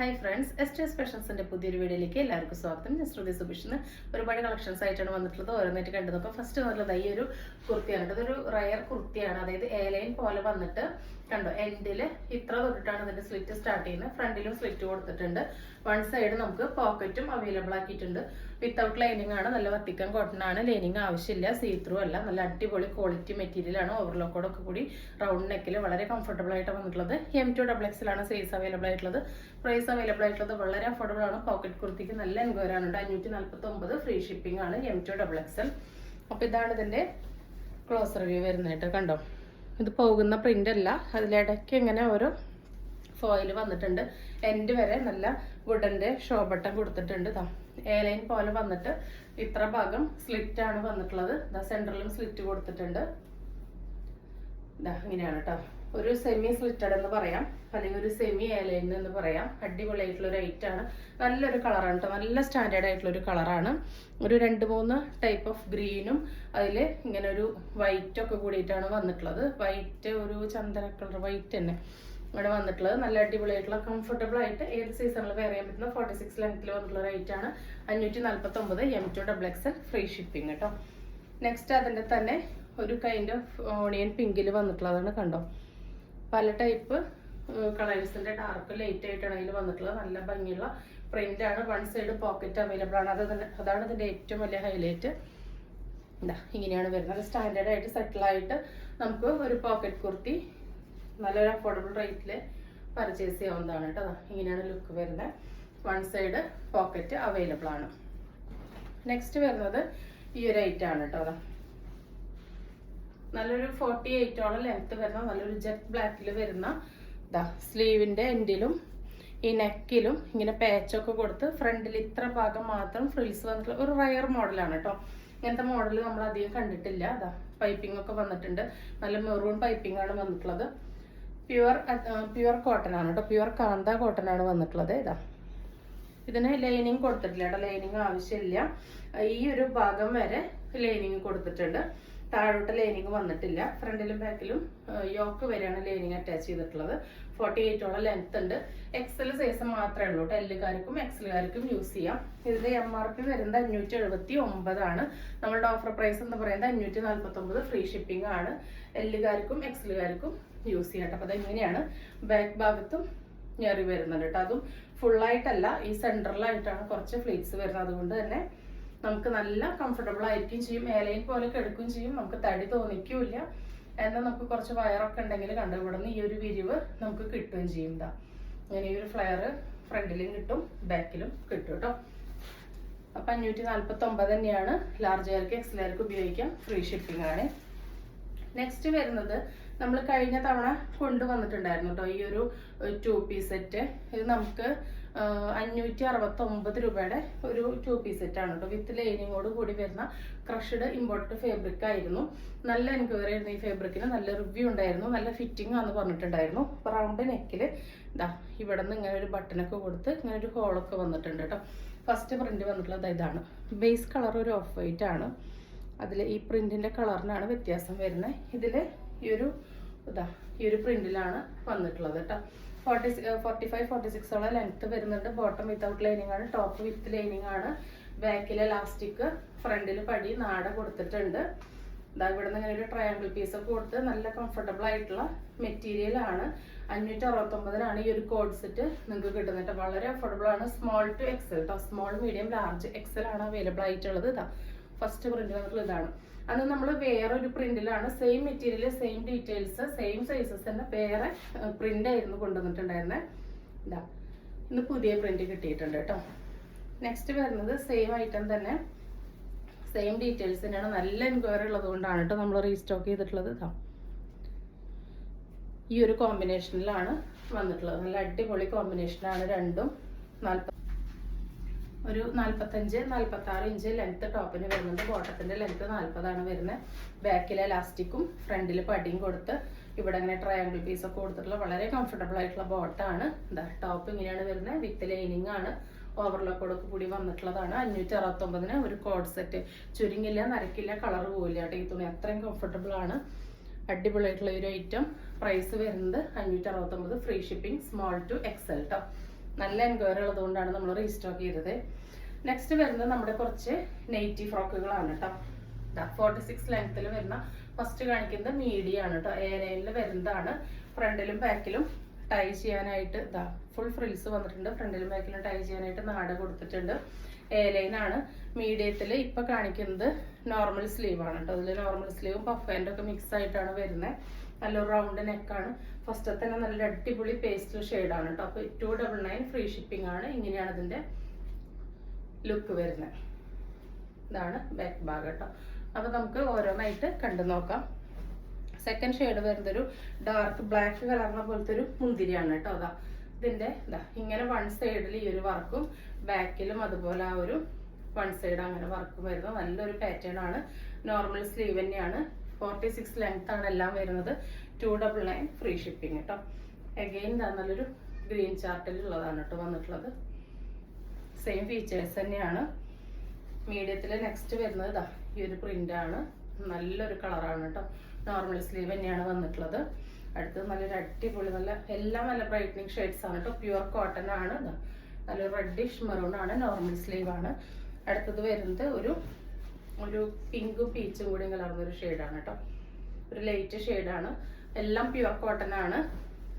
Hi friends, S സ്പെഷ്യൽസിന്റെ പുതിയൊരു വീഡിയോയിലേക്ക് എല്ലാവർക്കും സ്വാഗതം. ഞാൻ ശ്രുതി സുബിഷിന് ഒരുപാട് കളക്ഷൻസ് ആയിട്ടാണ് വന്നിട്ടുള്ളത്. ഓരോന്നായിട്ട് കണ്ടു നോക്കാം. ഫസ്റ്റ് വന്നിട്ടുള്ളത് ഈ ഒരു കുർത്തിയാണ്. ഇതൊരു റയർ കുർത്തിയാണ്. അതായത് എയർലൈൻ പോലെ വന്നിട്ട് കണ്ടോ, എൻഡിൽ ഇത്ര തൊട്ടിട്ടാണ് ഇതിന്റെ സ്ലിറ്റ് സ്റ്റാർട്ട് ചെയ്യുന്നത്. ഫ്രണ്ടിലും സ്ലിറ്റ് കൊടുത്തിട്ടുണ്ട്. വൺ സൈഡ് നമുക്ക് പോക്കറ്റും അവൈലബിൾ ആക്കിയിട്ടുണ്ട്. വിത്തൗട്ട് ലൈനിങ് ആണ്. നല്ല വത്തിക്കാൻ കോട്ടൺ ആണ്. ലൈനിങ് ആവശ്യമില്ല. സീ ത്രൂ അല്ല. നല്ല അടിപൊളി ക്വാളിറ്റി മെറ്റീരിയൽ ആണ്. ഓവർലോക്കോടൊക്കെ കൂടി റൗണ്ട് നെക്കിൽ വളരെ കംഫർട്ടബിൾ ആയിട്ട് വന്നിട്ടുള്ളത്. M2XX ആണ് സൈസ് അവൈലബിൾ ആയിട്ടുള്ളത്. പ്രൈസ് അവൈലബിൾ ആയിട്ടുള്ളത് വളരെ അഫോർഡബിൾ ആണ്. പോക്കറ്റ് കുർത്തിക്ക് നല്ല എൻക്വയറി ആണ്. 549 ഫ്രീ ഷിപ്പിംഗ് ആണ്. M2XX. അപ്പോൾ ഇതാണ് ഇതിന്റെ ക്ലോസ് റിവ്യൂ വരുന്നതായിട്ട്. കണ്ടോ, ഇത് പോകുന്ന പ്രിന്റ് അല്ല. അതിലിടയ്ക്ക് ഇങ്ങനെ ഓരോ ഫോയിൽ വന്നിട്ടുണ്ട്. എൻഡ് വരെ നല്ല വുഡന്റെ ഷോ ബട്ടൺ കൊടുത്തിട്ടുണ്ട്. എയർലൈൻ പോലെ വന്നിട്ട് ഇത്ര ഭാഗം സ്ലിറ്റ് ആണ് വന്നിട്ടുള്ളത്. സെന്ററിലും സ്ലിറ്റ് കൊടുത്തിട്ടുണ്ട്. ഇങ്ങനെയാണ് കേട്ടോ. ഒരു സെമി സ്ലിറ്റഡ് എന്ന് പറയാം, അല്ലെങ്കിൽ ഒരു സെമി എയർലൈൻ എന്ന് പറയാം. അടിപൊളിയായിട്ടുള്ള ഒരു ഐറ്റം ആണ്. നല്ലൊരു കളറാണ് കേട്ടോ. നല്ല സ്റ്റാൻഡേർഡ് ആയിട്ടുള്ള ഒരു കളറാണ്. ഒരു 2-3 ടൈപ്പ് ഓഫ് ഗ്രീനും അതിൽ ഇങ്ങനെ ഒരു വൈറ്റ് ഒക്കെ കൂടിയിട്ടാണ് വന്നിട്ടുള്ളത്. വൈറ്റ്, ഒരു ചന്ദന കളർ വൈറ്റ് തന്നെ ഇവിടെ വന്നിട്ടുള്ളത്. നല്ല അടിപൊളിയായിട്ടുള്ള കംഫർട്ടബിൾ ആയിട്ട് ഏത് സീസണിൽ വെയർ ചെയ്യാൻ പറ്റുന്ന 46 ലെങ്ത്തിൽ വന്നിട്ടുള്ള റേറ്റ് ആണ്. 549 M2XX ഫ്രീ ഷിപ്പിംഗ് കേട്ടോ. നെക്സ്റ്റ് അതിൻ്റെ തന്നെ ഒരു കൈൻഡ് ഓഫ് ഓണിയൻ പിങ്കിൽ വന്നിട്ടുള്ളതാണ്. കണ്ടോ, പല ടൈപ്പ് കളേഴ്സിന്റെ ഡാർക്ക് ലൈറ്റ് ആയിട്ടാണ് അതിൽ വന്നിട്ടുള്ളത്. നല്ല ഭംഗിയുള്ള പ്രിന്റ് ആണ്. വൺ സൈഡ് പോക്കറ്റ് അവൈലബിൾ ആണ്. അതാണ് ഇതിന്റെ ഏറ്റവും വലിയ ഹൈലൈറ്റ്. ഇങ്ങനെയാണ് വരുന്നത്. സ്റ്റാൻഡേർഡ് ആയിട്ട് സെറ്റിൽ ആയിട്ട് നമുക്ക് ഒരു പോക്കറ്റ് കുർത്തി നല്ലൊരു അഫോർഡബിൾ റേറ്റിൽ പർച്ചേസ് ചെയ്യാവുന്നതാണ് കേട്ടോ. ഇങ്ങനെയാണ് ലുക്ക് വരുന്നത്. വൺ സൈഡ് പോക്കറ്റ് അവൈലബിൾ ആണ്. നെക്സ്റ്റ് വരുന്നത് ഈ ഒരു ഐറ്റം ആണ് കേട്ടോ. നല്ലൊരു 48ഓളം ലെങ്ത് വരുന്ന നല്ലൊരു ജെറ്റ് ബ്ലാക്കിൽ വരുന്ന സ്ലീവിന്റെ എൻഡിലും ഈ നെക്കിലും ഇങ്ങനെ പാച്ചൊക്കെ കൊടുത്ത് ഫ്രണ്ടിൽ ഇത്ര ഭാഗം മാത്രം ഫ്രിൽസ് വന്നിട്ടുള്ള ഒരു റയർ മോഡലാണ് കേട്ടോ. ഇങ്ങനത്തെ മോഡൽ നമ്മൾ അധികം കണ്ടിട്ടില്ല. പൈപ്പിംഗ് ഒക്കെ വന്നിട്ടുണ്ട്. നല്ല മെറൂൺ പൈപ്പിംഗ് ആണ് വന്നിട്ടുള്ളത്. പ്യുവർ കോട്ടൺ ആണ് കേട്ടോ. പ്യുവർ കാന്ത കോട്ടൺ ആണ് വന്നിട്ടുള്ളത്. ഇതിന് ലൈനിങ് കൊടുത്തിട്ടില്ല കേട്ടോ. ലൈനിങ് ആവശ്യമില്ല. ഈ ഒരു ഭാഗം വരെ ലൈനിങ് കൊടുത്തിട്ടുണ്ട്. താഴോട്ട് ലൈനിങ് വന്നിട്ടില്ല. ഫ്രണ്ടിലും ബാക്കിലും യോക്ക് വരെയാണ് ലൈനിങ് അറ്റാച്ച് ചെയ്തിട്ടുള്ളത്. 48ഓളം ലെങ്ത് ഉണ്ട്. XL സൈസ് മാത്രമേ ഉള്ളൂ കേട്ടോ. എല്ലുകാർക്കും XL-കാർക്കും യൂസ് ചെയ്യാം. ഇതിന്റെ MRP വരുന്നത് 579 ആണ്. നമ്മളുടെ ഓഫർ പ്രൈസ് എന്ന് പറയുന്നത് 549 ഫ്രീ ഷിപ്പിംഗ് ആണ്. എല്ലുകാർക്കും XL-കാർക്കും യൂസ് ചെയ്യാം. അപ്പൊ അതെങ്ങനെയാണ് ബാക്ക് ഭാഗത്തും ഞെറി വരുന്നുണ്ട് കേട്ടോ. അതും ഫുള്ളായിട്ടല്ല, ഈ സെൻട്രലായിട്ടാണ് കുറച്ച് ഫ്ലീറ്റ്സ് വരുന്നത്. അതുകൊണ്ട് തന്നെ നമുക്ക് നല്ല കംഫർട്ടബിൾ ആയിരിക്കും ചെയ്യും. എയർലൈൻ പോലെ കിടക്കും ചെയ്യും. നമുക്ക് തടി തോന്നിക്കൂല. എന്നാൽ നമുക്ക് കുറച്ച് വയറൊക്കെ ഉണ്ടെങ്കിൽ കണ്ടു ഇവിടുന്ന് ഈ ഒരു വിരിവ് നമുക്ക് കിട്ടുകയും ചെയ്യും. ഇങ്ങനെ ഈ ഒരു ഫ്ലെയർ ഫ്രണ്ടിലും കിട്ടും, ബാക്കിലും കിട്ടും കേട്ടോ. അപ്പൊ 549 തന്നെയാണ്. ലാർജുകാർക്ക് XL-കാർക്ക് ഉപയോഗിക്കാം. ഫ്രീ ഷിപ്പിംഗ് ആണ്. നെക്സ്റ്റ് വരുന്നത് നമ്മൾ കഴിഞ്ഞ തവണ കൊണ്ടുവന്നിട്ടുണ്ടായിരുന്നു കേട്ടോ. ഈ ഒരു 2 പീസ് സെറ്റ്. ഇത് നമുക്ക് 569 രൂപയുടെ ഒരു 2 പീസ് സെറ്റ് ആണ് കേട്ടോ. വിത്ത് ലൈനിങ്ങോട് കൂടി വരുന്ന ക്രഷ്ഡ് ഇമ്പോർട്ടഡ് ഫാബ്രിക് ആയിരുന്നു. നല്ല എൻക്വയറി ആയിരുന്നു ഈ ഫാബ്രിക്കിന്. നല്ല റിവ്യൂ ഉണ്ടായിരുന്നു. നല്ല ഫിറ്റിംഗ് ആണെന്ന് പറഞ്ഞിട്ടുണ്ടായിരുന്നു. റൗണ്ട് നെക്കിൽ ഇവിടെ നിന്ന് ഇങ്ങനെ ഒരു ബട്ടനൊക്കെ കൊടുത്ത് ഇങ്ങനെ ഒരു ഹോളൊക്കെ വന്നിട്ടുണ്ട് കേട്ടോ. ഫസ്റ്റ് പ്രിന്റ് വന്നിട്ടുള്ളത് ഇതാണ്. ബേസ് കളർ ഒരു ഓഫ് വൈറ്റ് ആണ്. അതിൽ ഈ പ്രിന്റിന്റെ കളറിനാണ് വ്യത്യാസം വരുന്നത്. ഇതിൽ ഈ ഒരു പ്രിന്റിലാണ് വന്നിട്ടുള്ളത് കേട്ടോ. 45-46ഓളം ലെങ്ത് വരുന്നുണ്ട്. ബോട്ടം വിത്തൗട്ട് ലൈനിങ് ആണ്. ടോപ്പ് വിത്ത് ലൈനിങ് ആണ്. ബാക്കിലെ ഇലാസ്റ്റിക്, ഫ്രണ്ടിൽ പടി നാട കൊടുത്തിട്ടുണ്ട്. ഇവിടെ നിന്ന് ഇങ്ങനെ ഒരു ട്രയാങ്കിൾ പീസ് ഒക്കെ കൊടുത്ത് നല്ല കംഫർട്ടബിൾ ആയിട്ടുള്ള മെറ്റീരിയൽ ആണ്. 569-നാണ് ഈ ഒരു കോഡ് സെറ്റ് നിങ്ങൾക്ക് കിട്ടുന്നത്. വളരെ അഫോർഡബിൾ ആണ്. സ്മോൾ ടു XL കേട്ടോ. സ്മോൾ, മീഡിയം, ലാർജ്, XL ആണ് അവൈലബിൾ ആയിട്ടുള്ളത്. ഫസ്റ്റ് പ്രിന്റ് വന്നിട്ടുള്ള ഇതാണ്. അത് നമ്മൾ വേറൊരു പ്രിന്റിലാണ് same material, same details, same sizes തന്നെ വേറെ പ്രിന്റ് ആയിരുന്നു കൊണ്ടുവന്നിട്ടുണ്ടായിരുന്നത്. ഇന്ന് പുതിയ പ്രിന്റ് കിട്ടിയിട്ടുണ്ട് കേട്ടോ. നെക്സ്റ്റ് വരുന്നത് സെയിം ഐറ്റം തന്നെ, സെയിം ഡീറ്റെയിൽസ് തന്നെയാണ്. നല്ല എൻക്വയറി ഉള്ളത് കൊണ്ടാണ് കേട്ടോ നമ്മൾ റീസ്റ്റോക്ക് ചെയ്തിട്ടുള്ളത്. ഈ ഒരു കോമ്പിനേഷനിലാണ് വന്നിട്ടുള്ളത്. നല്ല അടിപൊളി കോമ്പിനേഷനാണ് രണ്ടും. ഒരു 45-46 ഇഞ്ച് ലെങ്ത് ടോപ്പിന് വരുന്നുണ്ട്. ബോട്ടത്തിന്റെ ലെങ്ത് 40 വരുന്നത്. ബാക്കിലെ ഇലാസ്റ്റിക്കും ഫ്രണ്ടിൽ പടിയും കൊടുത്ത് ഇവിടെ ഇങ്ങനെ ട്രയാങ്കിൾ പീസ് ഒക്കെ കൊടുത്തിട്ടുള്ള വളരെ കംഫർട്ടബിൾ ആയിട്ടുള്ള ബോട്ടാണ്. ടോപ്പ് ഇങ്ങനെയാണ് വരുന്നത്. വിത്ത് ലൈനിങ് ആണ്. ഓവർലോക്കോടൊക്കെ കൂടി വന്നിട്ടുള്ളതാണ്. 569-ന് ഒരു കോഡ് സെറ്റ്. ചുരുങ്ങില്ല, നരക്കില്ല, കളർ പോവില്ല കേട്ടോ. ഈ തുണി അത്രയും കംഫർട്ടബിൾ ആണ്. അടിപൊളിയായിട്ടുള്ള ഒരു ഐറ്റം. പ്രൈസ് വരുന്നത് 569 free shipping. Small to XL കേട്ടോ. നല്ല എൻക്വയറി ഉള്ളതുകൊണ്ടാണ് നമ്മൾ റീസ്റ്റോക്ക് ചെയ്തത്. നെക്സ്റ്റ് വരുന്നത് നമ്മുടെ കുറച്ച് നെയ്റ്റി ഫ്രോക്കുകളാണ് കേട്ടോ. 46 ലെങ്ത്തിൽ വരുന്ന ഫസ്റ്റ് കാണിക്കുന്നത് മീഡിയം ആണ് കേട്ടോ. A9 വരുന്നതാണ്. ഫ്രണ്ടിലും ബാക്കിലും ടൈ ചെയ്യാനായിട്ട് ഫുൾ ഫ്രിൽസ് വന്നിട്ടുണ്ട്. ഫ്രണ്ടിലും ബാക്കിലും ടൈ ചെയ്യാനായിട്ട് നാട കൊടുത്തിട്ടുണ്ട്. A9 ആണ്. മീഡിയത്തിൽ ഇപ്പൊ കാണിക്കുന്നത് നോർമൽ സ്ലീവ് ആണ് കേട്ടോ. അതിൽ നോർമൽ സ്ലീവും പഫ് ഹാൻഡും ഒക്കെ മിക്സ് ആയിട്ടാണ് വരുന്നത്. നല്ലൊരു റൗണ്ട് നെക്കാണ്. ഫസ്റ്റ് തന്നെ നല്ല അടിപൊളി പേസ്റ്റൽ ഷെയ്ഡാണ് കേട്ടോ. അപ്പോൾ 299 ഫ്രീ ഷിപ്പിംഗ് ആണ്. ഇങ്ങനെയാണ് ഇതിന്റെ ലുക്ക് വരുന്നത്. ഇതാണ് ബാക്ക് ഭാഗം കേട്ടോ. അപ്പൊ നമുക്ക് ഓരോന്നായിട്ട് കണ്ടു നോക്കാം. സെക്കൻഡ് ഷെയ്ഡ് വരുന്നത് ഒരു ഡാർക്ക് ബ്ലാക്ക് കളറിനെ പോലത്തെ ഒരു മുന്തിരിയാണ് കേട്ടോ. ഇതിന്റെ ഇങ്ങനെ വൺ സൈഡിൽ ഈ ഒരു വർക്കും ബാക്കിലും അതുപോലെ ആ ഒരു വൺ സൈഡ് അങ്ങനെ വർക്കും വരുന്നത് നല്ലൊരു പാറ്റേൺ ആണ്. നോർമൽ സ്ലീവ് തന്നെയാണ്. 46 ലെങ്ത് ആണ് എല്ലാം വരുന്നത്. 299 ഫ്രീ ഷിപ്പിംഗ് കേട്ടോ. അഗെയിൻ നല്ലൊരു ഗ്രീൻ ചാർട്ടിലുള്ളതാണ് കേട്ടോ വന്നിട്ടുള്ളത്. സെയിം ഫീച്ചേഴ്സ് തന്നെയാണ്. മീഡിയത്തിൽ നെക്സ്റ്റ് വരുന്നത് ഈ ഒരു പ്രിന്റ് ആണ്. നല്ലൊരു കളറാണ് കേട്ടോ. നോർമൽ സ്ലീവ് തന്നെയാണ് വന്നിട്ടുള്ളത്. അടുത്തത് നല്ലൊരു അടിപൊളി എല്ലാം നല്ല ബ്രൈറ്റനിങ് ഷെയ്ഡ്സ് ആണ് കേട്ടോ. പ്യുവർ കോട്ടൺ ആണ്. നല്ലൊരു റെഡിഷ് മെറൂൺ ആണ്. നോർമൽ സ്ലീവ് ആണ്. അടുത്തത് വരുന്നത് ഒരു പിങ്കും പീച്ചും കൂടി കലർന്ന ഒരു ഷെയ്ഡാണ് കേട്ടോ. ഒരു ലൈറ്റ് ഷെയ്ഡാണ്. എല്ലാം പ്യുവർ കോട്ടൺ ആണ്.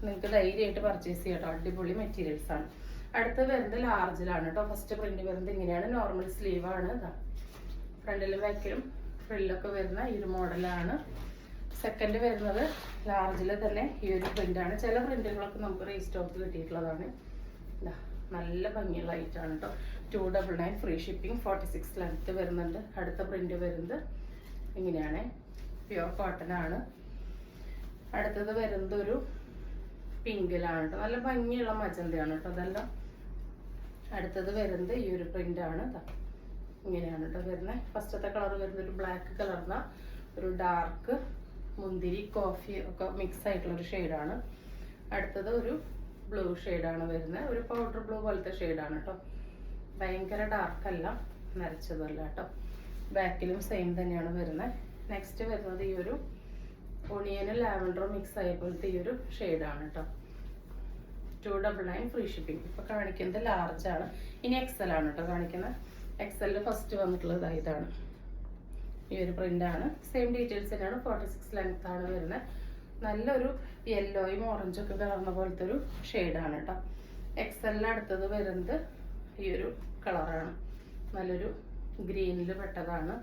നിങ്ങൾക്ക് ധൈര്യമായിട്ട് പർച്ചേസ് ചെയ്യാം കേട്ടോ. അടിപൊളി മെറ്റീരിയൽസ് ആണ്. അടുത്തത് വരുന്നത് ലാർജിലാണ് കേട്ടോ. ഫസ്റ്റ് പ്രിന്റ് വരുന്നത് ഇങ്ങനെയാണ്. നോർമൽ സ്ലീവ് ആണ്. ഫ്രണ്ടിലും ബാക്കിലും ഫ്രില്ലൊക്കെ വരുന്ന ഈ ഒരു മോഡലാണ്. സെക്കൻഡ് വരുന്നത് ലാർജിൽ തന്നെ ഈ ഒരു പ്രിന്റാണ്. ചില പ്രിന്റുകളൊക്കെ നമുക്ക് റീസ്റ്റോക്ക് കിട്ടിയിട്ടുള്ളതാണ്. നല്ല ഭംഗിയുള്ള ഐറ്റാണ് കേട്ടോ. 299 ഫ്രീ ഷിപ്പിംഗ്. 46 ലെങ്ത് വരുന്നുണ്ട്. അടുത്ത പ്രിന്റ് വരുന്നത് ഇങ്ങനെയാണ്. പ്യുവർ കോട്ടൺ ആണ്. അടുത്തത് വരുന്നത് ഒരു പിങ്കിലാണ് കേട്ടോ. നല്ല ഭംഗിയുള്ള മജന്തയാണ് കേട്ടോ അതെല്ലാം. അടുത്തത് വരുന്നത് ഈ ഒരു പ്രിന്റ് ആണ്. ഇങ്ങനെയാണ് കേട്ടോ വരുന്നത്. ഫസ്റ്റത്തെ കളർ വരുന്നത് ഒരു ബ്ലാക്ക് കളർന്ന ഒരു ഡാർക്ക് മുന്തിരി കോഫി ഒക്കെ മിക്സ് ആയിട്ടുള്ള ഒരു ഷെയ്ഡാണ്. അടുത്തത് ഒരു ബ്ലൂ ഷെയ്ഡാണ് വരുന്നത്. ഒരു പൗഡർ ബ്ലൂ പോലത്തെ ഷെയ്ഡാണ് കേട്ടോ. ഭയങ്കര ഡാർക്ക് അല്ല, നരച്ചതല്ല കേട്ടോ. ബാക്കിലും സെയിം തന്നെയാണ് വരുന്നത്. നെക്സ്റ്റ് വരുന്നത് ഈ ഒരു ഒണിയനും ലാവൻഡറും മിക്സ് ആയ പോലത്തെ ഈ ഒരു ഷെയ്ഡാണ് കേട്ടോ. 299 ഫ്രീ ഷിപ്പിംഗ്. ഇപ്പൊ കാണിക്കുന്നത് ലാർജ് ആണ്. ഇനി എക്സൽ ആണ് കേട്ടോ കാണിക്കുന്നത്. എക്സലിൽ ഫസ്റ്റ് വന്നിട്ടുള്ളത് ഇതാണ്. ഈ ഒരു പ്രിന്റ് ആണ്. സെയിം ഡീറ്റെയിൽസ് തന്നെയാണ്. 46 ലെങ്ത് ആണ് വരുന്നത്. നല്ലൊരു യെല്ലോയും ഓറഞ്ചും ഒക്കെ കലർന്ന പോലത്തെ ഒരു ഷെയ്ഡാണ് കേട്ടോ. എക്സലിന് അടുത്തത് വരുന്നത് ഈ ഒരു കളറാണ്. നല്ലൊരു ഗ്രീനിൽ പെട്ടതാണ്.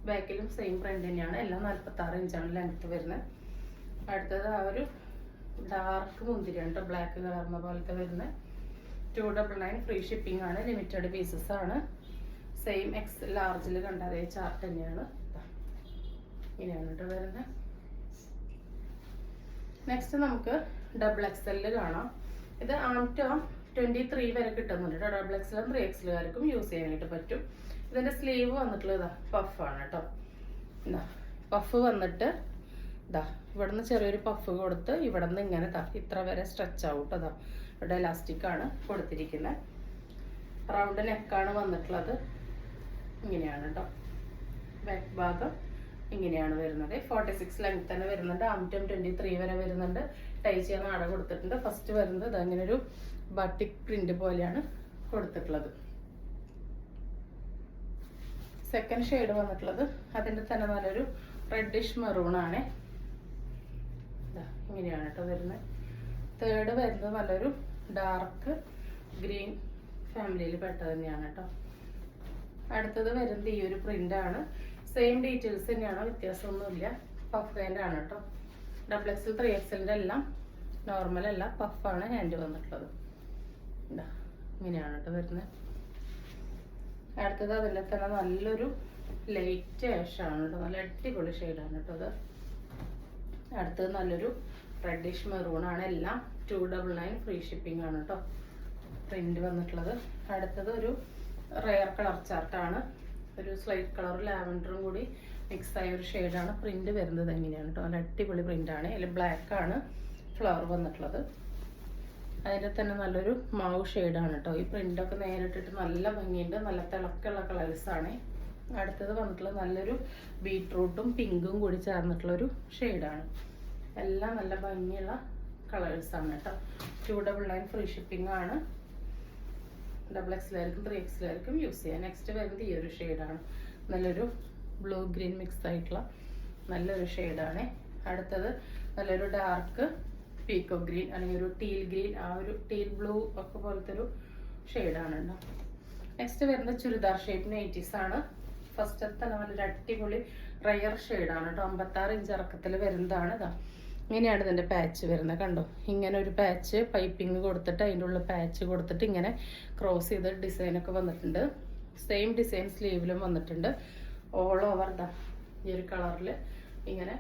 ബാക്കിലും സെയിം പ്രിന്റ് തന്നെയാണ്. എല്ലാം 46 ഇഞ്ചാണ് ലെങ്ത് വരുന്നത്. അടുത്തത് ആ ഒരു ഡാർക്ക് മുന്തിരിയാണ് കേട്ടോ. ബ്ലാക്ക് കളർന്ന പോലത്തെ വരുന്നത്. 299 ഫ്രീ ഷിപ്പിംഗ് ആണ്. ലിമിറ്റഡ് പീസസ് ആണ്. സെയിം എക്സ് ലാർജിൽ കണ്ട അതേ ചാർട്ട് തന്നെയാണ്. ഇങ്ങനെയാണ് കേട്ടോ വരുന്നത്. നെക്സ്റ്റ് നമുക്ക് ഡബിൾ എക്സലിൽ കാണാം. ഇത് ആംറ്റോ 23 വരെ കിട്ടുന്നുണ്ട് കേട്ടോ. ഡബിൾ എക്സലും 3XLകാർക്കും യൂസ് ചെയ്യാനായിട്ട് പറ്റും. ഇതിന്റെ സ്ലീവ് വന്നിട്ടുള്ളത് പഫാണ് കേട്ടോ. പഫ് വന്നിട്ട് ഇവിടുന്ന് ചെറിയൊരു പഫ് കൊടുത്ത് ഇവിടെ നിന്ന് ഇങ്ങനെ ഇത്ര വരെ സ്ട്രെച്ച് ആവും കേട്ടോ. ഇവിടെ എലാസ്റ്റിക് ആണ് കൊടുത്തിരിക്കുന്നത്. റൗണ്ട് നെക്കാണ് വന്നിട്ടുള്ളത്. ഇങ്ങനെയാണ് കേട്ടോ. ബാക്ക് ഭാഗം ഇങ്ങനെയാണ് വരുന്നത്. 46 ലെങ്ത് തന്നെ വരുന്നുണ്ട്. ആംറ്റം 23 വരെ വരുന്നുണ്ട്. ടൈ ചെയ്യാൻ നാട കൊടുത്തിട്ടുണ്ട്. ഫസ്റ്റ് വരുന്നത് അങ്ങനെ ഒരു ബട്ടിക് പ്രിന്റ് പോലെയാണ് കൊടുത്തിട്ടുള്ളത്. സെക്കൻഡ് ഷെയ്ഡ് വന്നിട്ടുള്ളത് അതിന്റെ തന്നെ നല്ലൊരു റെഡിഷ് മെറൂൺ ആണ്. ഇങ്ങനെയാണ് കേട്ടോ വരുന്നത്. തേർഡ് വരുന്നത് നല്ലൊരു ഡാർക്ക് ഗ്രീൻ ഫാമിലിയിൽ പെട്ടത് തന്നെയാണ് കേട്ടോ. അടുത്തത് വരുന്നത് ഈ ഒരു പ്രിന്റ് ആണ്. സെയിം ഡീറ്റെയിൽസ് തന്നെയാണ്, വ്യത്യാസമൊന്നുമില്ല. പഫ് ഹാൻഡ് ആണ് കേട്ടോ. ഡബിൾ എക്സൽ 3XLന്റെ എല്ലാം നോർമൽ അല്ല, പഫാണ് ഹാൻഡ് വന്നിട്ടുള്ളത്. ഇങ്ങനെയാണ് കേട്ടോ വരുന്നത്. അടുത്തത് അതിൻ്റെ തന്നെ നല്ലൊരു ലൈറ്റ് ആഷാണ് കേട്ടോ. നല്ല അടിപൊളി ഷെയ്ഡാണ് കേട്ടോ അത്. അടുത്തത് നല്ലൊരു റെഡിഷ് മെറൂൺ ആണ്. എല്ലാം 299 ഫ്രീ ഷിപ്പിംഗ് ആണ് കേട്ടോ. പ്രിന്റ് വന്നിട്ടുള്ളത്. അടുത്തത് ഒരു റെയർ കളർ ചാർട്ടാണ്. ഒരു സ്ലൈറ്റ് കളർ ലാവൻഡറും കൂടി മിക്സ് ആയ ഒരു ഷെയ്ഡാണ്. പ്രിന്റ് വരുന്നത് എങ്ങനെയാണ് കേട്ടോ. നല്ല അടിപൊളി പ്രിന്റ് ആണ്. അതിൽ ബ്ലാക്ക് ആണ് ഫ്ലവർ വന്നിട്ടുള്ളത്. അതിൻ്റെ തന്നെ നല്ലൊരു മാവ് ഷെയ്ഡാണ് കേട്ടോ. ഈ പ്രിന്റൊക്കെ നേരിട്ടിട്ട് നല്ല ഭംഗിയുണ്ട്. നല്ല തിളക്കമുള്ള കളേഴ്സാണ്. അടുത്തത് വന്നിട്ടുള്ളത് നല്ലൊരു ബീട്രൂട്ടും പിങ്കും കൂടി ചേർന്നിട്ടുള്ളൊരു ഷെയ്ഡാണ്. എല്ലാം നല്ല ഭംഗിയുള്ള കളേഴ്സാണ് കേട്ടോ. 299 ഫ്രീ ഷിപ്പിംഗ് ആണ്. ഡബിൾ എക്സിലായിരിക്കും 3XL ആയിരിക്കും യൂസ് ചെയ്യാം. നെക്സ്റ്റ് വരുന്നത് ഈ ഒരു ഷെയ്ഡാണ്. നല്ലൊരു ബ്ലൂ ഗ്രീൻ മിക്സ് ആയിട്ടുള്ള നല്ലൊരു ഷെയ്ഡാണ്. അടുത്തത് നല്ലൊരു ഡാർക്ക് പീക്കോ ഗ്രീൻ അല്ലെങ്കിൽ ഒരു ടീൽ ഗ്രീൻ, ആ ഒരു ടീൽ ബ്ലൂ ഒക്കെ പോലത്തെ ഒരു ഷെയ്ഡാണ് കേട്ടോ. നെക്സ്റ്റ് വരുന്നത് ചുരിദാർ ഷേപ്പ് നൈറ്റീസ് ആണ്. ഫസ്റ്റ് തന്നെ നല്ലൊരു അടിപൊളി റയർ ഷെയ്ഡാണ് കേട്ടോ. 56 ഇഞ്ച് ഇറക്കത്തിൽ വരുന്നതാണ്. ഇതാ ഇങ്ങനെയാണ് ഇതിൻ്റെ പാച്ച് വരുന്നത്. കണ്ടോ, ഇങ്ങനെ ഒരു പാച്ച് പൈപ്പിംഗ് കൊടുത്തിട്ട് അതിൻ്റെ ഉള്ളിൽ പാച്ച് കൊടുത്തിട്ട് ഇങ്ങനെ ക്രോസ് ചെയ്ത് ഡിസൈനൊക്കെ വന്നിട്ടുണ്ട്. സെയിം ഡിസൈൻ സ്ലീവിലും വന്നിട്ടുണ്ട്. ഓൾ ഓവർ ദാ ഈ ഒരു കളറിൽ ഇങ്ങനെ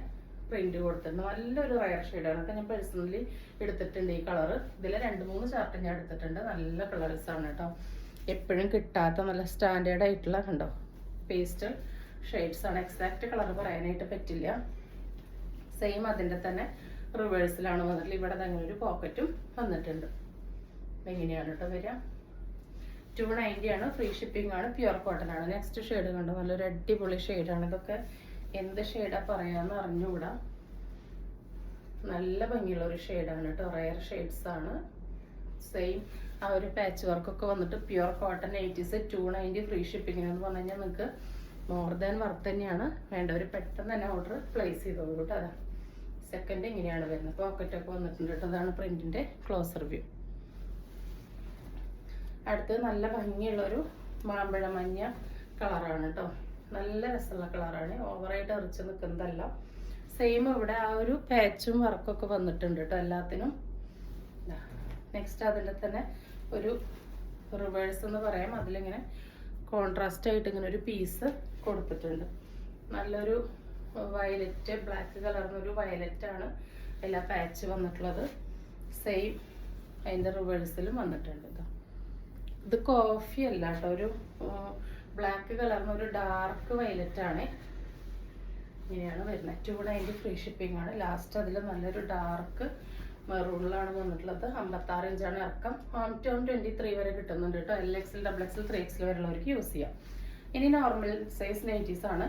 പ്രിന്റ് കൊടുത്തിട്ടുണ്ട്. നല്ലൊരു റയർ ഷെയ്ഡാണ് കേട്ടോ. ഞാൻ പേഴ്സണലി എടുത്തിട്ടുണ്ട് ഈ കളറ്. ഇതിൽ 2-3 ചാർട്ട് ഞാൻ എടുത്തിട്ടുണ്ട്. നല്ല കളേഴ്സാണ് കേട്ടോ. എപ്പോഴും കിട്ടാത്ത നല്ല സ്റ്റാൻഡേർഡ് ആയിട്ടുള്ള കണ്ടോ പേസ്റ്റൽ ഷെയ്ഡ്സ് ആണ്. എക്സാക്റ്റ് കളർ പറയാനായിട്ട് പറ്റില്ല. സെയിം അതിൻ്റെ തന്നെ റിവേഴ്സിലാണ് വന്നിട്ടുള്ളത്. ഇവിടെ തന്നെ ഒരു പോക്കറ്റും വന്നിട്ടുണ്ട്. എങ്ങനെയാണ് കേട്ടോ വരിക. 290 ആണ്. ഫ്രീ ഷിപ്പിംഗ് ആണ്. പ്യുർ കോട്ടൺ ആണ്. നെക്സ്റ്റ് ഷെയ്ഡ് കണ്ടോ, നല്ലൊരു അടിപൊളി ഷെയ്ഡാണ്. ഇതൊക്കെ എന്ത് ഷെയ്ഡാ പറയാന്ന് അറിഞ്ഞുകൂടാ. നല്ല ഭംഗിയുള്ള ഒരു ഷെയ്ഡാണ് കേട്ടോ. റയർ ഷെയ്ഡ്സ് ആണ്. സെയിം ആ ഒരു പാച്ച് വർക്കൊക്കെ വന്നിട്ട് pure cotton 80s 290 free shipping എന്ന് പറഞ്ഞു കഴിഞ്ഞാൽ നിങ്ങൾക്ക് മോർ ദാൻ വർക്ക് തന്നെയാണ്. വേണ്ടവർ പെട്ടെന്ന് തന്നെ ഓർഡർ പ്ലേസ് ചെയ്തോളൂ കേട്ടോ. അതാ സെക്കൻഡ് ഇങ്ങനെയാണ് വരുന്നത്. പോക്കറ്റൊക്കെ വന്നിട്ടുണ്ട് കേട്ടോ. അതാണ് പ്രിന്റിന്റെ ക്ലോസർ വ്യൂ. അടുത്തത് നല്ല ഭംഗിയുള്ളൊരു മാമ്പഴ മഞ്ഞ കളറാണ് കേട്ടോ. നല്ല രസമുള്ള കളറാണ്. ഓവറായിട്ട് എറിച്ച് നിൽക്കുന്നതല്ല. സെയിം ഇവിടെ ആ ഒരു പാച്ചും വർക്കൊക്കെ വന്നിട്ടുണ്ട് കേട്ടോ എല്ലാത്തിനും. നെക്സ്റ്റ് അതിൻ്റെ തന്നെ ഒരു റിവേഴ്സ് എന്ന് പറയാം. അതിലിങ്ങനെ കോൺട്രാസ്റ്റ് ആയിട്ട് ഇങ്ങനെ ഒരു പീസ് കൊടുത്തിട്ടുണ്ട്. നല്ലൊരു വയലറ്റ് ബ്ലാക്ക് കളറിനൊരു വയലറ്റ് ആണ് എല്ലാ പാച്ച് വന്നിട്ടുള്ളത്. സെയിം അതിൻ്റെ റിവേഴ്സിലും വന്നിട്ടുണ്ട്. ഇത് കോഫി അല്ല കേട്ടോ, ഒരു ബ്ലാക്ക് കളറിനൊരു ഡാർക്ക് വയലറ്റ് ആണ്. ഇങ്ങനെയാണ് വരുന്നത്. 290 ഫ്രീ ഷിപ്പിംഗ് ആണ്. ലാസ്റ്റ് അതിൽ നല്ലൊരു ഡാർക്ക് മെറൂണിലാണ് വന്നിട്ടുള്ളത്. 56 ഇഞ്ചാണ് ഇറക്കം. 23 വരെ കിട്ടുന്നുണ്ട് കേട്ടോ. LXL, XXL, 3XL വരെയുള്ളവർക്ക് യൂസ് ചെയ്യാം. ഇനി നോർമൽ സൈസ് നൈറ്റീസ് ആണ്.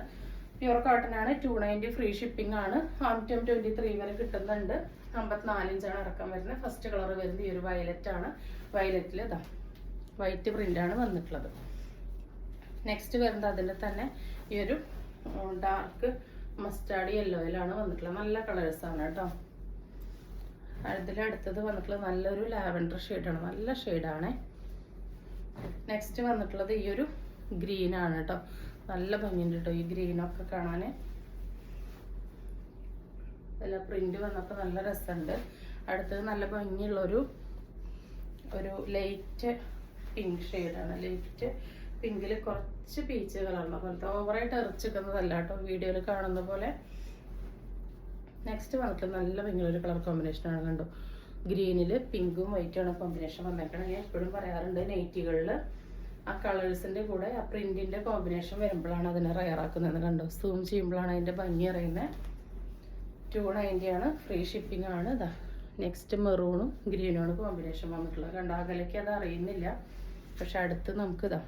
പ്യുർ കോട്ടൺ ആണ്. 290 ഫ്രീ ഷിപ്പിംഗ് ആണ്. 23 വരെ കിട്ടുന്നുണ്ട്. 54 ഇഞ്ചാണ് ഇറക്കം വരുന്നത്. ഫസ്റ്റ് കളർ വരുന്നത് ഈ ഒരു വയലറ്റ് ആണ്. വയലറ്റിൽ ഇതാ വൈറ്റ് പ്രിന്റാണ് വന്നിട്ടുള്ളത്. നെക്സ്റ്റ് വരുന്നത് അതിൻ്റെ തന്നെ ഈ ഒരു ഡാർക്ക് മസ്റ്റാർഡ് യെല്ലോയിലാണ് വന്നിട്ടുള്ളത്. നല്ല കളേഴ്സാണ് കേട്ടോ. അടുത്തത് വന്നിട്ടുള്ളത് നല്ലൊരു ലാവൻഡർ ഷെയ്ഡാണ്. നല്ല ഷെയ്ഡാണ്. നെക്സ്റ്റ് വന്നിട്ടുള്ളത് ഈ ഒരു ഗ്രീനാണ് കേട്ടോ. നല്ല ഭംഗിയുണ്ട് കേട്ടോ ഈ ഗ്രീനൊക്കെ കാണാൻ. നല്ല പ്രിന്റ് വന്നപ്പോൾ നല്ല രസമുണ്ട്. അടുത്തത് നല്ല ഭംഗിയുള്ളൊരു ലൈറ്റ് പിങ്ക് ഷെയ്ഡാണ്. ലൈറ്റ് പിങ്കിൽ കുറച്ച് പീച്ച് കളറുള്ള പോലത്തെ. ഓവറായിട്ട് എറിച്ചിക്കുന്നതല്ല കേട്ടോ വീഡിയോയിൽ കാണുന്ന പോലെ. നെക്സ്റ്റ് വന്നിട്ട് നല്ല ഭംഗിയുള്ളൊരു കളർ കോമ്പിനേഷനാണ്. കണ്ടോ, ഗ്രീനിൽ പിങ്കും വൈറ്റുമാണ് കോമ്പിനേഷൻ വന്നേക്കണം. ഞാൻ എപ്പോഴും പറയാറുണ്ട് നൈറ്റികളിൽ ആ കളേഴ്സിൻ്റെ കൂടെ ആ പ്രിന്റിൻ്റെ കോമ്പിനേഷൻ വരുമ്പോഴാണ് അതിനെ റയറാക്കുന്നത്. കണ്ടോ, സൂം ചെയ്യുമ്പോഴാണ് അതിൻ്റെ ഭംഗി അറിയുന്നത്. 290 ആണ്. ഫ്രീ ഷിപ്പിംഗ് ആണ്. ഇതാ നെക്സ്റ്റ് മെറൂണും ഗ്രീനുമാണ് കോമ്പിനേഷൻ വന്നിട്ടുള്ളത്. കണ്ടോ, അകലേക്ക് അത് അറിയുന്നില്ല, പക്ഷെ അടുത്ത് നമുക്ക് ഇതാ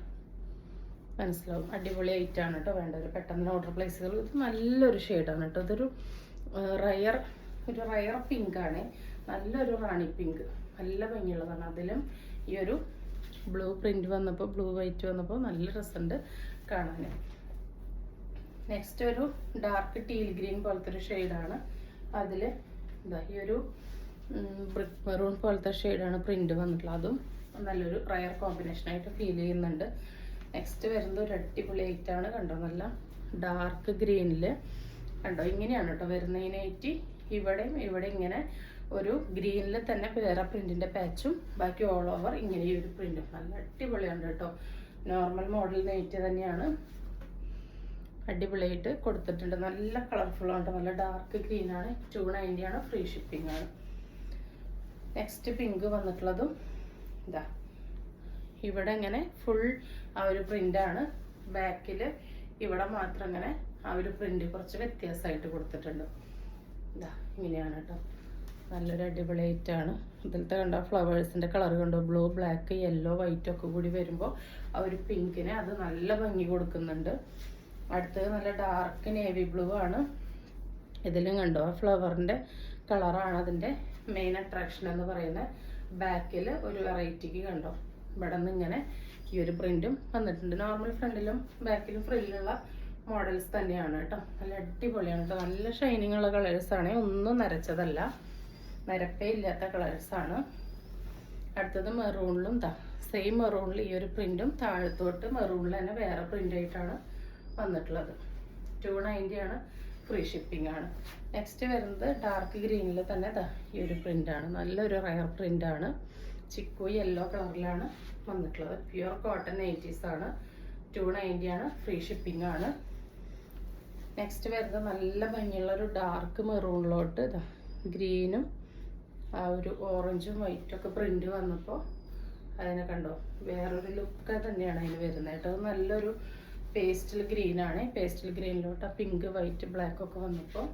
മനസ്സിലാവും. അടിപൊളി ഐറ്റാണ് കേട്ടോ. വേണ്ടവർ പെട്ടെന്ന് ഓർഡർ പ്ലേസ് ചെയ്തോളൂ. ഇത് നല്ലൊരു ഷെയ്ഡാണ് കേട്ടോ. ഇതൊരു റയർ പിങ്ക് ആണ്. നല്ലൊരു റാണി പിങ്ക്, നല്ല ഭംഗിയുള്ളതാണ്. അതിലും ഈ ഒരു ബ്ലൂ പ്രിന്റ് വന്നപ്പോൾ, ബ്ലൂ വൈറ്റ് വന്നപ്പോൾ നല്ല രസമുണ്ട് കാണാൻ. നെക്സ്റ്റ് ഒരു ഡാർക്ക് ടീൽ ഗ്രീൻ പോലത്തെ ഒരു ഷെയ്ഡാണ്. അതിൽ ഇതാ ഈ ഒരു ബ്രിക്ക് മെറൂൺ പോലത്തെ ഷെയ്ഡാണ് പ്രിന്റ് വന്നിട്ടുള്ളത്. അതും നല്ലൊരു റയർ കോമ്പിനേഷനായിട്ട് ഫീൽ ചെയ്യുന്നുണ്ട്. നെക്സ്റ്റ് വരുന്നത് ഒരു അടിപൊളി ഐറ്റാണ്. കണ്ടോ, നല്ല ഡാർക്ക് ഗ്രീനിൽ കണ്ടോ ഇങ്ങനെയാണ് കേട്ടോ വരുന്നത് ഈ നൈറ്റി. ഇവിടെ ഇങ്ങനെ ഒരു ഗ്രീനിൽ തന്നെ വേറെ പ്രിന്റിന്റെ പാച്ചും ബാക്കി ഓൾ ഓവർ ഇങ്ങനെ ഈ ഒരു പ്രിന്റും. നല്ല അടിപൊളിയാണ് കേട്ടോ. നോർമൽ മോഡൽ നൈറ്റി തന്നെയാണ്. അടിപൊളിയായിട്ട് കൊടുത്തിട്ടുണ്ട്. നല്ല കളർഫുൾ ആണ്. നല്ല ഡാർക്ക് ഗ്രീൻ ആണ്. 290 ആണ്. ഫ്രീ ഷിപ്പിംഗ് ആണ്. നെക്സ്റ്റ് പിങ്ക് വന്നിട്ടുള്ളതും ഇതാ ഇവിടെ ഇങ്ങനെ ഫുൾ ആ ഒരു പ്രിന്റാണ്. ബാക്കിൽ ഇവിടെ മാത്രം ഇങ്ങനെ ആ ഒരു പ്രിന്റ് കുറച്ച് വ്യത്യാസമായിട്ട് കൊടുത്തിട്ടുണ്ട്. ഇതാ ഇങ്ങനെയാണ് കേട്ടോ. നല്ലൊരു അടിപൊളി ഐറ്റാണ്. ഇതിലത്തെ കണ്ടോ ഫ്ലവേഴ്സിൻ്റെ കളർ കണ്ടോ, ബ്ലൂ ബ്ലാക്ക് യെല്ലോ വൈറ്റ് ഒക്കെ കൂടി വരുമ്പോൾ ആ ഒരു പിങ്കിന് അത് നല്ല ഭംഗി കൊടുക്കുന്നുണ്ട്. അടുത്തത് നല്ല ഡാർക്ക് നേവി ബ്ലൂ ആണ്. ഇതിലും കണ്ടോ ആ ഫ്ലവറിൻ്റെ കളറാണ് അതിൻ്റെ മെയിൻ അട്രാക്ഷൻ എന്ന് പറയുന്നത്. ബാക്കിൽ ഒരു വെറൈറ്റിക്ക് കണ്ടോ ഇവിടെ നിന്ന് ഇങ്ങനെ ഈ ഒരു പ്രിന്റും വന്നിട്ടുണ്ട്. നോർമൽ ഫ്രണ്ടിലും ബാക്കിലും ഫ്രില്ലുള്ള മോഡൽസ് തന്നെയാണ് കേട്ടോ. നല്ല അടിപൊളിയാണ് കേട്ടോ. നല്ല ഷൈനിങ് ഉള്ള കളേഴ്സാണ്, ഒന്നും നരച്ചതല്ല, നരപ്പേ ഇല്ലാത്ത കളേഴ്സാണ്. അടുത്തത് മെറൂണിലും സെയിം മെറൂണിൽ ഈ ഒരു പ്രിന്റും താഴത്തോട്ട് മെറൂണിൽ തന്നെ വേറെ പ്രിൻ്റായിട്ടാണ് വന്നിട്ടുള്ളത്. 290 ആണ്, ഫ്രീ ഷിപ്പിംഗ് ആണ്. നെക്സ്റ്റ് വരുന്നത് ഡാർക്ക് ഗ്രീനിൽ തന്നെ ഈ ഒരു പ്രിൻ്റാണ്. നല്ലൊരു റയർ പ്രിൻ്റാണ്. ചിക്കു യെല്ലോ കളറിലാണ് വന്നിട്ടുള്ളത്. പ്യുവർ കോട്ടൺ 80s ആണ്. 290 ആണ്, ഫ്രീ ഷിപ്പിംഗ് ആണ്. നെക്സ്റ്റ് വരുന്നത് നല്ല ഭംഗിയുള്ള ഒരു ഡാർക്ക് മെറൂണിലോട്ട് ഗ്രീനും ആ ഒരു ഓറഞ്ചും വൈറ്റും ഒക്കെ പ്രിന്റ് വന്നപ്പോൾ അതിനെ കണ്ടോ, വേറൊരു ലുക്ക് തന്നെയാണ് അതിന് വരുന്നത് കേട്ടോ. നല്ലൊരു പേസ്റ്റൽ ഗ്രീനാണ്. പേസ്റ്റൽ ഗ്രീനിലോട്ട് ആ പിങ്ക് വൈറ്റ് ബ്ലാക്ക് ഒക്കെ വന്നപ്പോൾ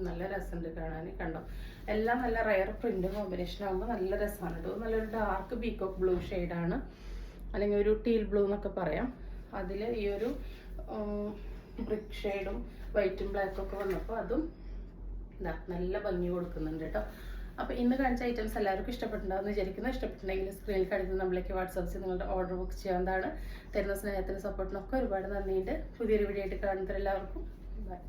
നല്ല രസമുണ്ട് കാണാൻ. കണ്ടോ, എല്ലാം നല്ല റയർ പ്രിന്റ് കോമ്പിനേഷൻ ആകുമ്പോൾ നല്ല രസമാണ് കേട്ടോ. നല്ലൊരു ഡാർക്ക് പീകോക്ക് ബ്ലൂ ഷെയ്ഡാണ്, അല്ലെങ്കിൽ ഒരു ടീൽ ബ്ലൂ എന്നൊക്കെ പറയാം. അതിൽ ഈ ഒരു ബ്രിക്ക് ഷെയ്ഡും വൈറ്റും ബ്ലാക്കും ഒക്കെ വന്നപ്പോൾ അതും നല്ല ഭംഗി കൊടുക്കുന്നുണ്ട് കേട്ടോ. അപ്പോൾ ഇന്ന് കാണിച്ച ഐറ്റംസ് എല്ലാവർക്കും ഇഷ്ടപ്പെട്ടിട്ടുണ്ടാകുമെന്ന് വിചാരിക്കുന്നു. ഇഷ്ടപ്പെട്ടിട്ടുണ്ടെങ്കിൽ സ്ക്രീനിൽ കാണിക്കുന്ന നമ്മളിലേക്ക് വാട്സാപ്പ് ചെയ്ത് നിങ്ങളുടെ ഓർഡർ ബുക്ക് ചെയ്യാവുന്നതാണ്. തരുന്ന സ്നേഹത്തിന് സപ്പോർട്ടിനൊക്കെ ഒരുപാട് നന്ദിയുണ്ട്. പുതിയൊരു വീഡിയോ ആയിട്ട് കാണുന്നവരെല്ലാവർക്കും ബൈ.